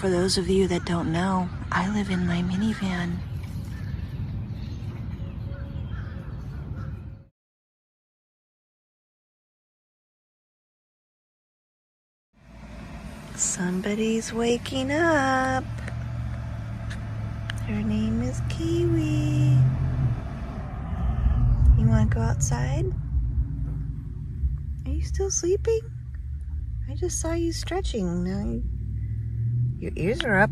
For those of you that don't know, I live in my minivan. Somebody's waking up. Her name is Kiwi. You want to go outside? Are you still sleeping? I just saw you stretching. Now your ears are up.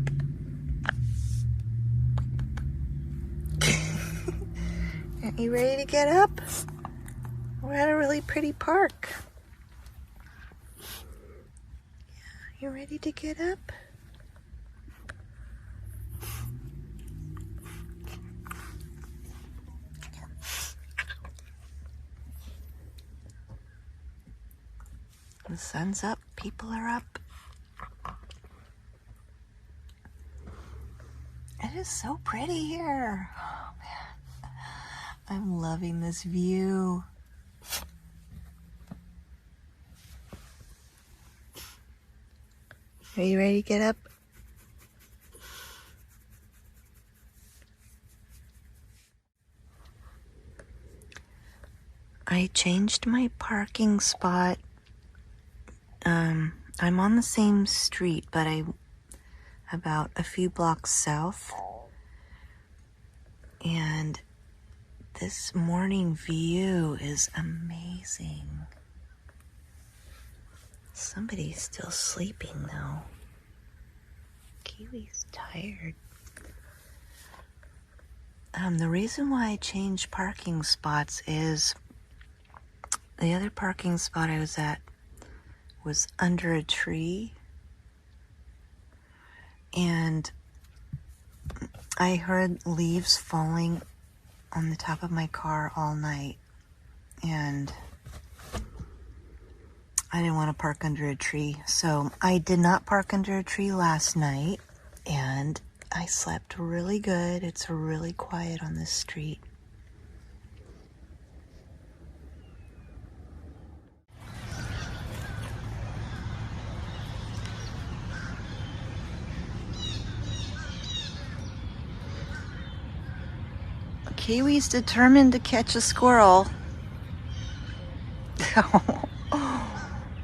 Aren't you ready to get up? We're at a really pretty park. Yeah, you ready to get up? The sun's up, people are up. It is so pretty here. Oh man, I'm loving this view. Are you ready to get up? I changed my parking spot. I'm on the same street, but I'm about a few blocks south. And this morning view is amazing. Somebody's still sleeping though. Kiwi's tired. The reason why I changed parking spots is the other parking spot I was at was under a tree, and I heard leaves falling on the top of my car all night, and I didn't want to park under a tree, so I did not park under a tree last night, and I slept really good. It's really quiet on this street. Kiwi's determined to catch a squirrel.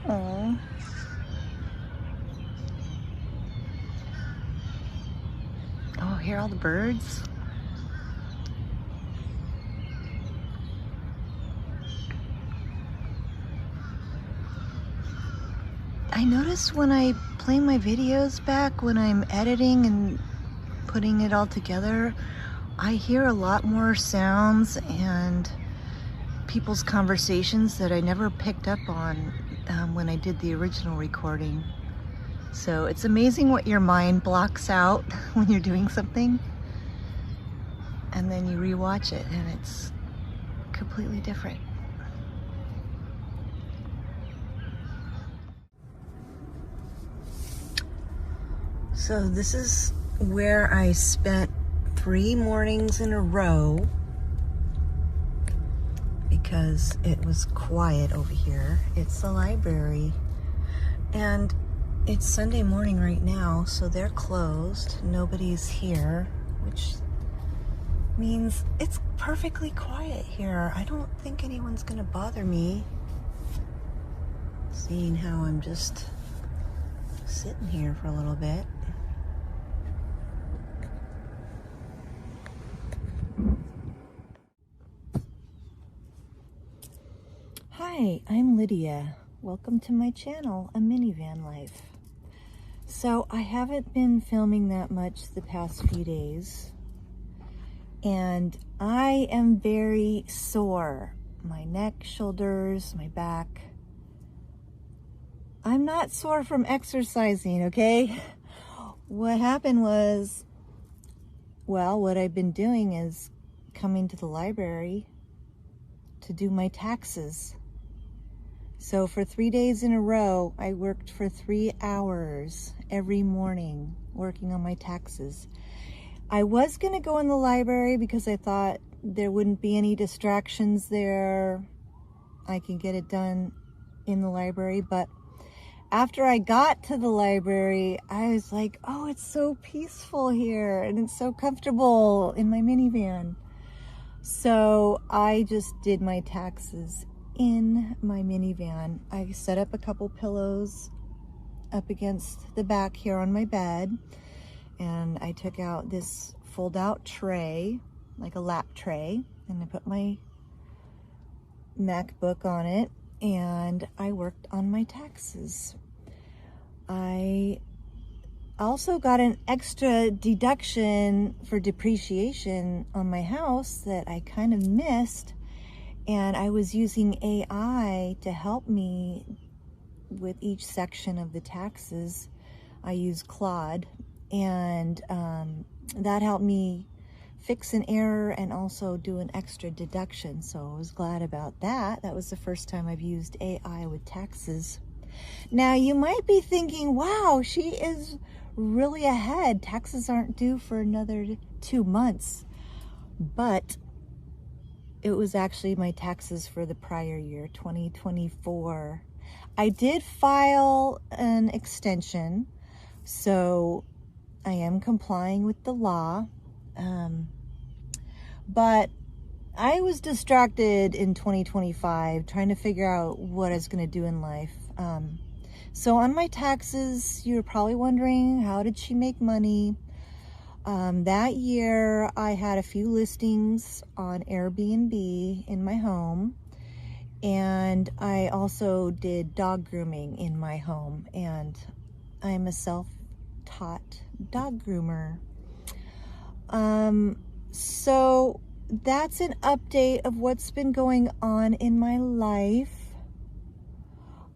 Oh. Oh, hear all the birds? I notice when I play my videos back, when I'm editing and putting it all together, I hear a lot more sounds and people's conversations that I never picked up on when I did the original recording. So it's amazing what your mind blocks out when you're doing something, and then you rewatch it and it's completely different. So this is where I spent 3 mornings in a row because it was quiet over here. It's the library, and it's Sunday morning right now, so they're closed. Nobody's here, which means it's perfectly quiet here. I don't think anyone's gonna bother me, seeing how I'm just sitting here for a little bit. Hi, I'm Lydia. Welcome to my channel, A Minivan Life. So I haven't been filming that much the past few days, and I am very sore. My neck, shoulders, my back. I'm not sore from exercising, okay? What happened was, well, what I've been doing is coming to the library to do my taxes. So for 3 days in a row, I worked for 3 hours every morning working on my taxes. I was gonna go in the library because I thought there wouldn't be any distractions there. I can get it done in the library, but After I got to the library, I was like, oh, it's so peaceful here and it's so comfortable in my minivan. So I just did my taxes in my minivan. I set up a couple pillows up against the back here on my bed, and I took out this fold-out tray, like a lap tray, and I put my MacBook on it, and I worked on my taxes. I also got an extra deduction for depreciation on my house that I kind of missed, and I was using AI to help me with each section of the taxes. I use Claude, and that helped me fix an error and also do an extra deduction, so I was glad about that. That was the first time I've used AI with taxes. Now you might be thinking, wow, she is really ahead. Taxes aren't due for another 2 months. But it was actually my taxes for the prior year, 2024. I did file an extension, so I am complying with the law. But I was distracted in 2025 trying to figure out what I was going to do in life. So on my taxes, you're probably wondering, how did she make money? That year, I had a few listings on Airbnb in my home, and I also did dog grooming in my home, and I'm a self-taught dog groomer. So that's an update of what's been going on in my life.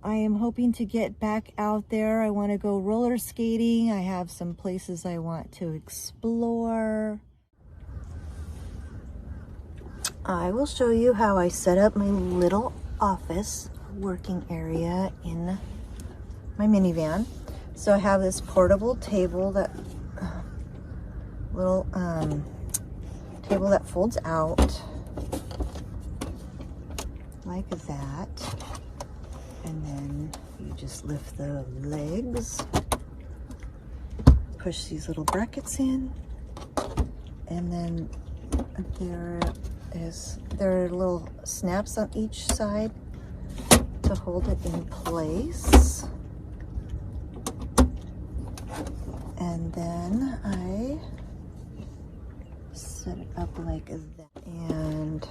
I am hoping to get back out there. I want to go roller skating. I have some places I want to explore. I will show you how I set up my little office working area in my minivan. So I have this portable table that table that folds out like that. And then you just lift the legs, push these little brackets in, and then there are little snaps on each side to hold it in place. And then I set it up like that, and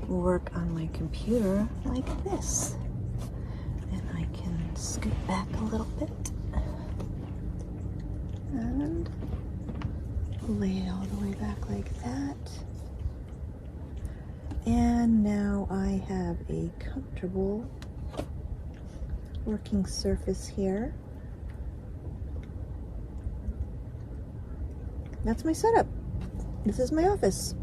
work on my computer like this. And I can scoot back a little bit and lay it all the way back like that. And now I have a comfortable working surface here. That's my setup. This is my office.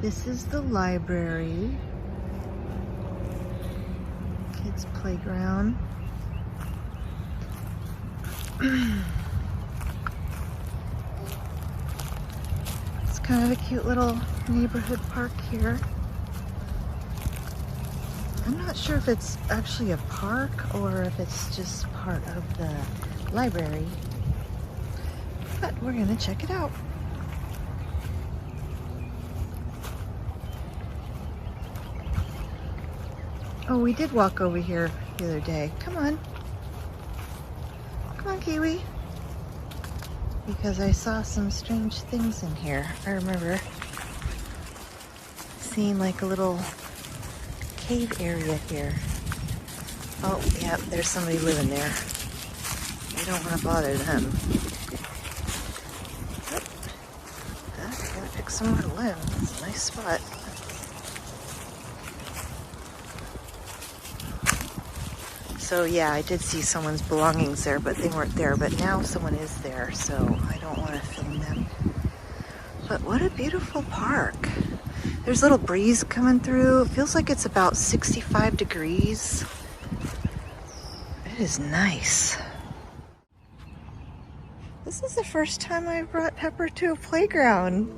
This is the library, kids' playground. It's kind of a cute little neighborhood park here. I'm not sure if it's actually a park or if it's just part of the library, but we're gonna check it out. Oh, we did walk over here the other day. Come on. Come on, Kiwi. Because I saw some strange things in here. I remember seeing like a little cave area here. Oh, yeah, there's somebody living there. We don't want to bother them. Oh, gotta pick some more limbs. It's a nice spot. So yeah, I did see someone's belongings there, but they weren't there. But now someone is there, so I don't want to film them. But what a beautiful park. There's a little breeze coming through. It feels like it's about 65 degrees. is nice. This is the first time I brought Pepper to a playground.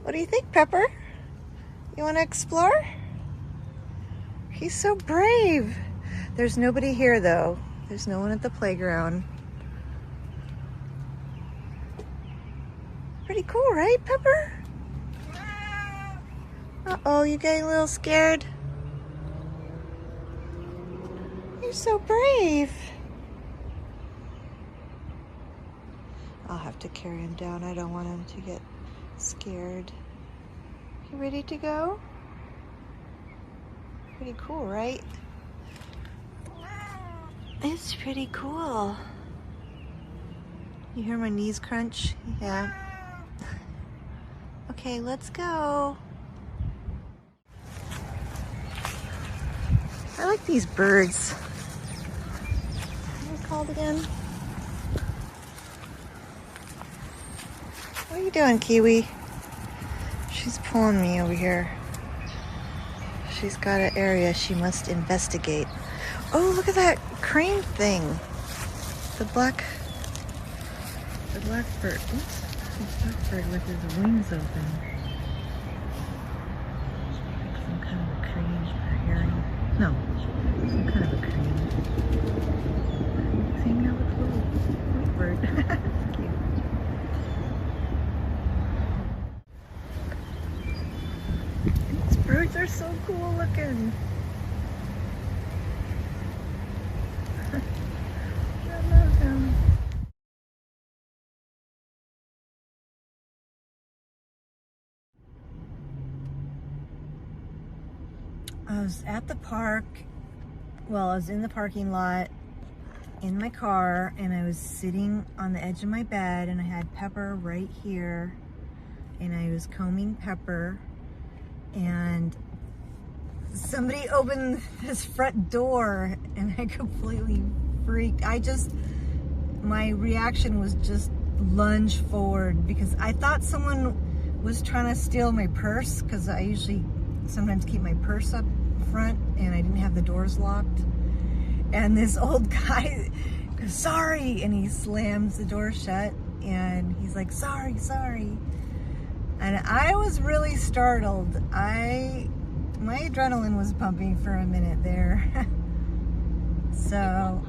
What do you think, Pepper? You want to explore? He's so brave. There's nobody here though. There's no one at the playground. Pretty cool, right, Pepper? Uh-oh, you getting a little scared? You're so brave. I'll have to carry him down. I don't want him to get scared. You ready to go? Pretty cool, right? It's pretty cool. You hear my knees crunch? Yeah. Okay, let's go. I like these birds. What are they called again? What are you doing, Kiwi? She's pulling me over here. She's got an area she must investigate. Oh, look at that crane thing. The blackbird. Oops. The blackbird with his wings open. Some kind of a crane or heron. No, some kind of a crane. He's hanging out with a little bird. It's cute. These birds are so cool looking. I love them. I was at the park, well, I was in the parking lot in my car, and I was sitting on the edge of my bed, and I had Pepper right here, and I was combing Pepper, and somebody opened this front door, and I completely freaked. My reaction was just lunge forward, because I thought someone was trying to steal my purse, because I usually sometimes keep my purse up front, and I didn't have the doors locked. And this old guy goes, sorry, and he slams the door shut, and he's like, sorry. And I was really startled. My adrenaline was pumping for a minute there. So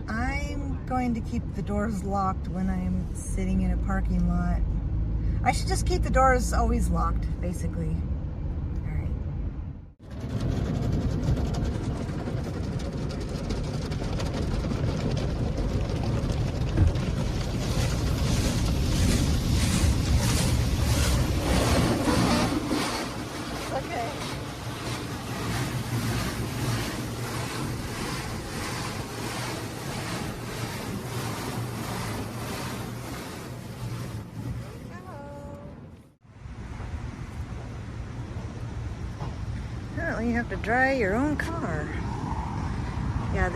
I'm going to keep the doors locked when I'm sitting in a parking lot. I should just keep the doors always locked, basically. Apparently you have to dry your own car. Yeah,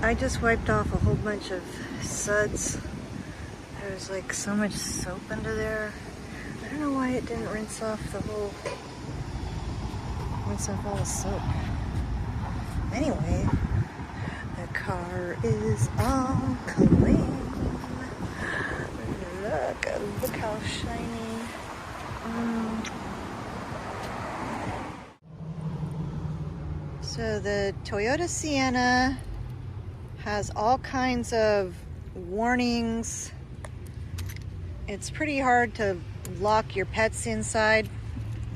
I just wiped off a whole bunch of suds. There's like so much soap under there. I don't know why it didn't rinse off all the soap. Anyway, the car is all clean. Look how shiny. So the Toyota Sienna has all kinds of warnings. It's pretty hard to lock your pets inside.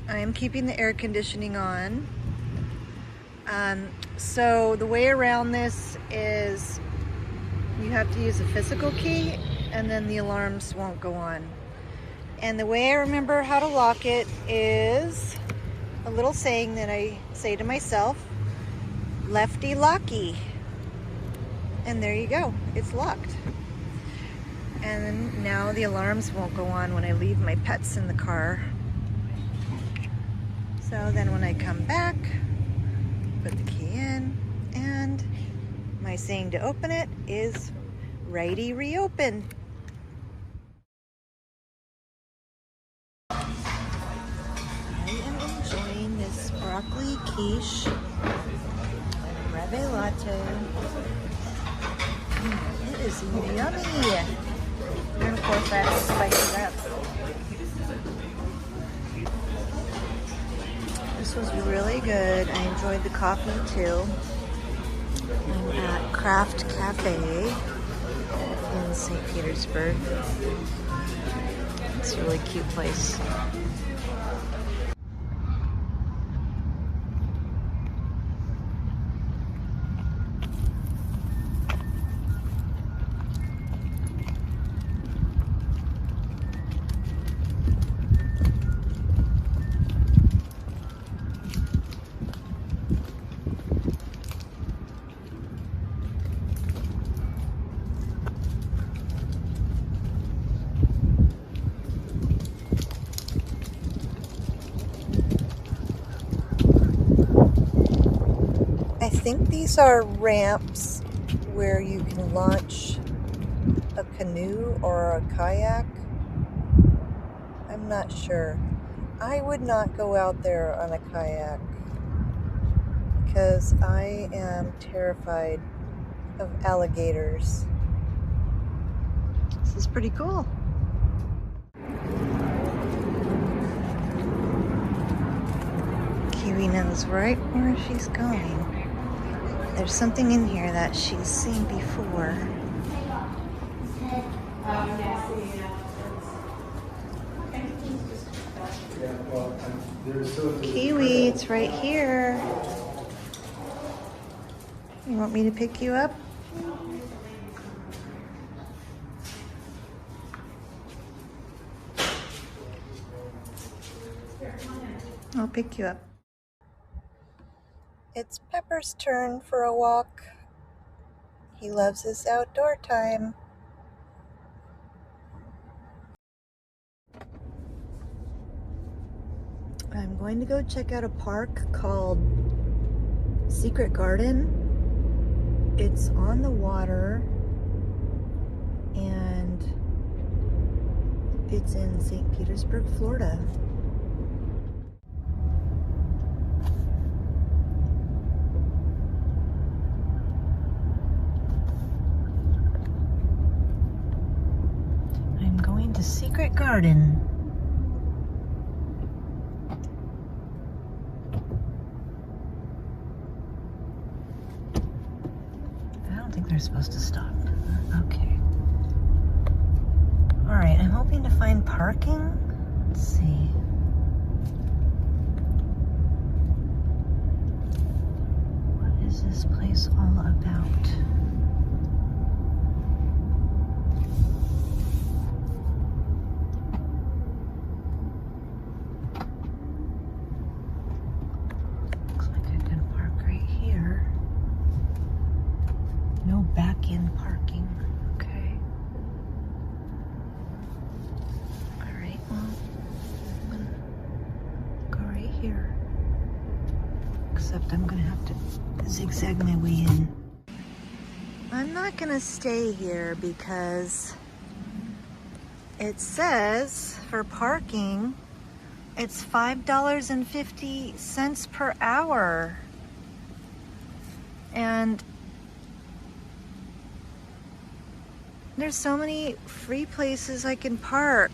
I am keeping the air conditioning on. So the way around this is you have to use a physical key, and then the alarms won't go on. And the way I remember how to lock it is a little saying that I say to myself, lefty locky. And there you go, it's locked. And then now the alarms won't go on when I leave my pets in the car. So then when I come back, put the key in, and my saying to open it is righty reopen. I am enjoying this broccoli quiche. I'm agave latte. It is yummy. And of course I have to spice it up. This was really good. I enjoyed the coffee too. I'm at Craft Cafe in St. Petersburg. It's a really cute place. I think these are ramps where you can launch a canoe or a kayak. I'm not sure. I would not go out there on a kayak because I am terrified of alligators. This is pretty cool. Kiwi knows right where she's going. There's something in here that she's seen before. Kiwi, it's right here. You want me to pick you up? I'll pick you up. It's Pepper's turn for a walk. He loves his outdoor time. I'm going to go check out a park called Secret Garden. It's on the water and it's in St. Petersburg, Florida. I'm going to Secret Garden. I think they're supposed to stop. Okay. All right, I'm hoping to find parking. Let's see. What is this place all about? Looks like I can park right here. No back-in parking. Okay. All right, well, I'm gonna go right here. Except I'm gonna have to zigzag my way in. I'm not gonna stay here because it says for parking, it's $5.50 per hour. And there's so many free places I can park.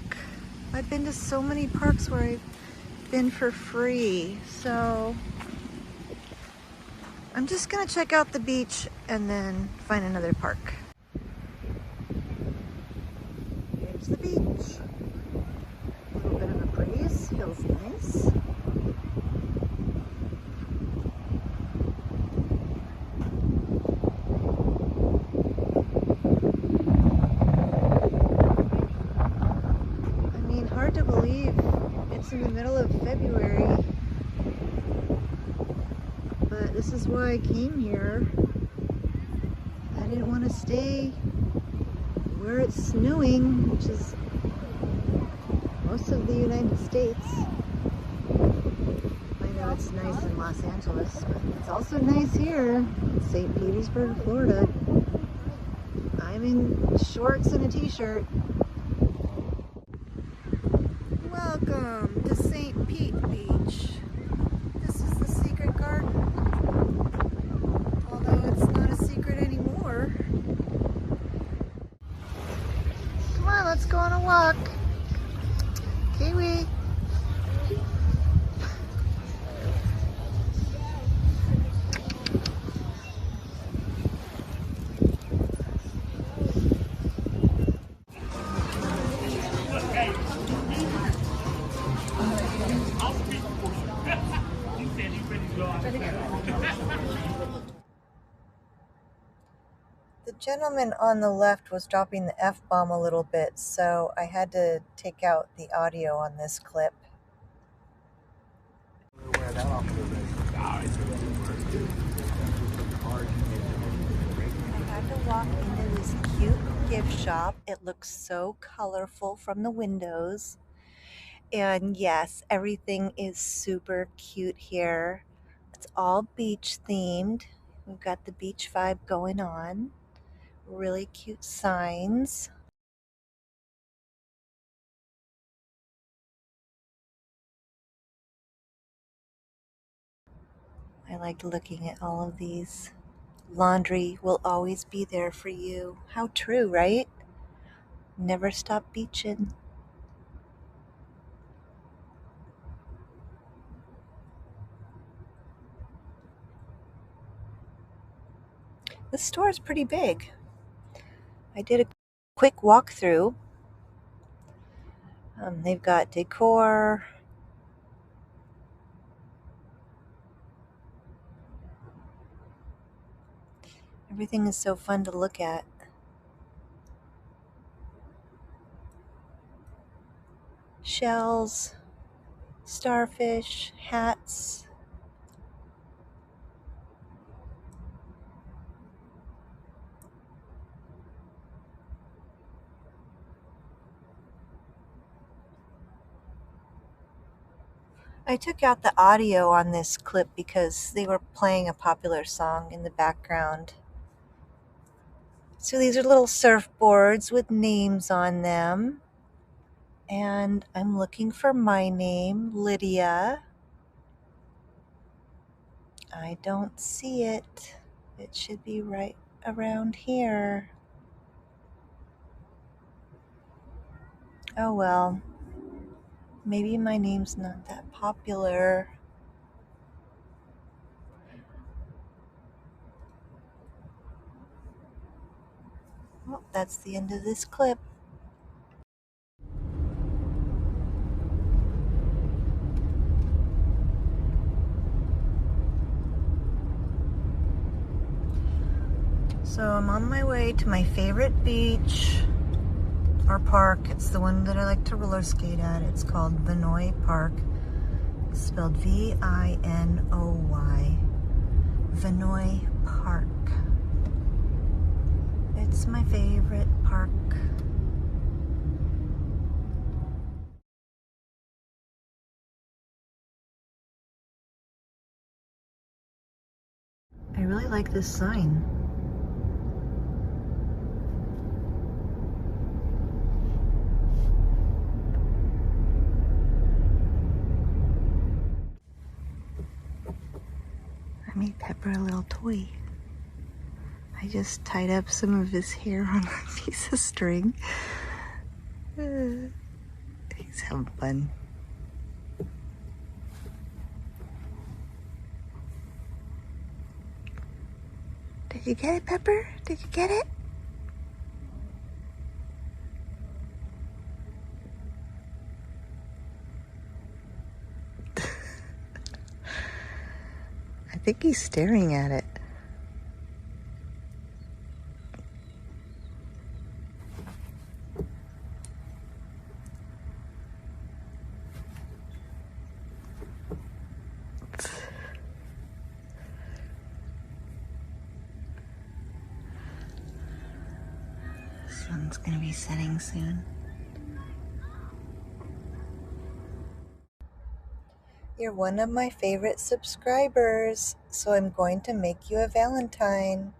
I've been to so many parks where I've been for free. So I'm just gonna check out the beach and then find another park. Here's the beach. A little bit of a breeze, feels nice. Hard to believe it's in the middle of February, but this is why I came here. I didn't want to stay where it's snowing, which is most of the United States. I know it's nice in Los Angeles, but it's also nice here in St. Petersburg, Florida. I'm in shorts and a t-shirt. Welcome to St. Pete Beach. This is the Secret Garden. All that let's go on a walk. Kiwi. The gentleman on the left was dropping the F-bomb a little bit, so I had to take out the audio on this clip. I had to walk into this cute gift shop. It looks so colorful from the windows. And yes, everything is super cute here. It's all beach themed. We've got the beach vibe going on. Really cute signs. I like looking at all of these. Laundry will always be there for you. How true, right? Never stop beaching. This store is pretty big. I did a quick walkthrough. They've got decor. Everything is so fun to look at. Shells, starfish, hats. I took out the audio on this clip because they were playing a popular song in the background. So these are little surfboards with names on them. And I'm looking for my name, Lydia. I don't see it. It should be right around here. Oh well. Maybe my name's not that popular. Well, that's the end of this clip. So I'm on my way to my favorite beach or park. It's the one that I like to roller skate at. It's called Vinoy Park. It's spelled V-I-N-O-Y. Vinoy Park. It's my favorite park. I really like this sign. I made Pepper a little toy. I just tied up some of his hair on a piece of string. He's having fun. Did you get it, Pepper? Did you get it? I think he's staring at it. Sun's gonna be setting soon. You're one of my favorite subscribers, so I'm going to make you a Valentine.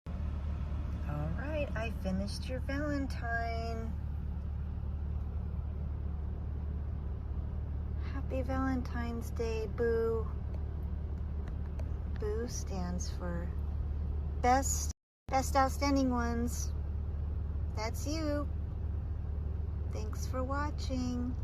All right, I finished your Valentine. Happy Valentine's Day, Boo. Boo stands for best outstanding ones. that's you. Thanks for watching.